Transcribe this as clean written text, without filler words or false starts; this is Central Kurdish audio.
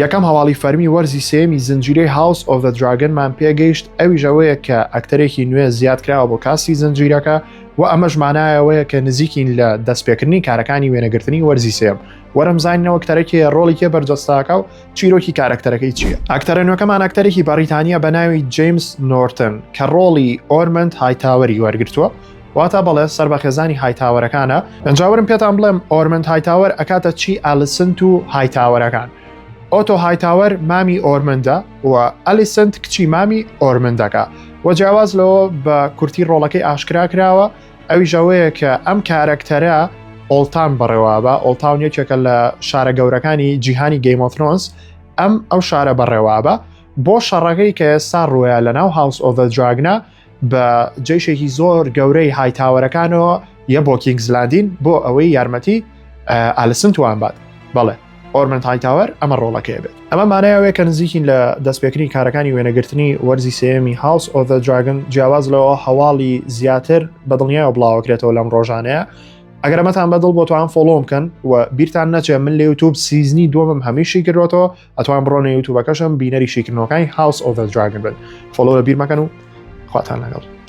یەکەم هەواڵی فەرمی وەرزی سێمی زنجیرەی House of the Dragon مان پێگەیشت ئەویژەوەیە کە ئەکتەرێکی نوێ زیاد کراوە بۆ کاسی زنجیرەکە و ئەمەش مانایەوەیە کە نزیکین لە دەستپێکردنی کارەکانی وێنەگرتنی وەرزی سێم وەرەمزانینەوە ئەکتەرێکی ڕۆڵێکی بەرجەستاکە و چیرۆکی کارەکتەرەکەی چییە. ئەکتەرە نوێکەمان ئەکتەرێکی بەریتانیا بە ناوی جیمز نۆرتن کە ڕۆڵی ئۆرمند هایتاوەری وەرگرتووە واتە بەڵێ سەر بە خێزانی هایتاوەرەکانە. ئەنجاورم پێتان بڵێم ئۆرمند هایتاوەر ئەکاتە چی ئالیسنت و هایتاوەرەکان. ئۆتۆ هایتاوەر مامی ئۆرمندە و ئەلیسنت کچی مامی ئۆرمندەکە و جیاواز لەوە بە کورتی ڕۆڵەکەی ئاشکرا کراوە ئەویژەوەیە کە ئەم کارەکتەرە ئۆڵتان بەڕێوابە ئۆڵتاون یەکێکە لە شارە گەورەکانی جیهانی گەیم ئۆف ترۆنز ئەو شارە بەڕێوابە بۆ شەڕەکەی کە ئێستا ڕوویە لە ناو House of the Dragon بە جێشێکی زۆر گەورەی هایتاوەرەکانەوە یە بۆ کینگزلاندین بۆ ئەوەی یارمەتی ئالیسنت وان بات. بەڵێ ئۆرمند هایتاوەر ئەمە ڕۆڵەکەی بێت. ئەمە مانایەوەیە کە نزیکین لە دەستپێکردنی کارەکانی وێنەگرتنی وەرزی سێمی House of the Dragon جیاواز لەوە هەواڵی زیاتر بەدڵنیایەوە بڵاوکرێتەوە لەم ڕۆژانەیە. ئەگەر ئەمەتان بەدڵ بۆتوان فۆلۆ بکەن و بیرتان نەچێ من لە یوتیوب سیزنی دووەمم هەمیشی کردوەوە ئەتوان بڕۆنە یوتیوبەکەشم بینەری شیکردنەوەکانی House of the Dragon بن. فۆلۆ لە بیر مەکەن و خواتان لەگەڵ.